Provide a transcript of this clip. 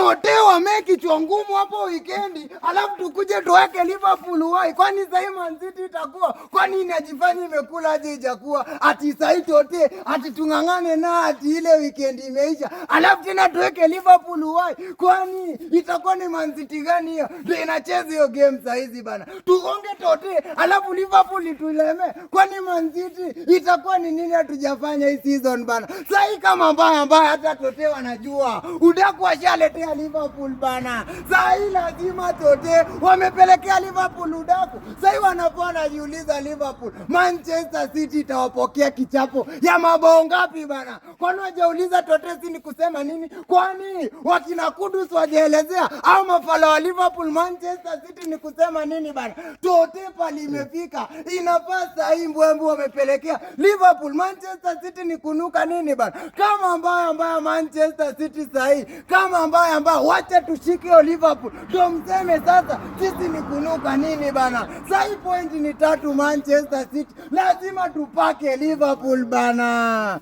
Tote wameki kichwa ngumu hapo weekendi, alafu tukuje tuweke Liverpool wai. Kwani sasa Man City itakuwa? Kwani inajifanya imekula aje ijakuwa? Ati sasa Tote ati tungangane na ati ile weekend imeisha. Alafu tena tuweke Liverpool wai. Kwani itakuwa ni Man City gani hiyo? Ndio inacheza hiyo game sasa hizi bana. Tugonge Tote alafu Liverpool ituleme. Kwani Man City itakuwa ni nini hatujafanya hii season bana? Sasa kama mbaya hata Tote wanajua. Udaku washaletea Liverpool bana. Sasa hii lazima Tote wamepelekea Liverpool udaku. Sasa wanapona jiuliza Liverpool, Manchester City itawapokea kichapo ya mabao ngapi bana? Kwani wajauliza Tote si ni kusema nini? Kwani wakina Kudus wajaelezea au mafala wa Liverpool Manchester City ni kusema nini bana? Tote pali imefika. Inapasa hii mbwembu wamepelekea Liverpool Manchester City ni kunuka nini bana? Kama mbaya Manchester City sahi. Kama mbaya wacha tushike o Liverpool. Ndio mseme sasa sisi ni kunuka nini bana? Sahi point ni 3 Manchester City. Lazima tupake Liverpool bana.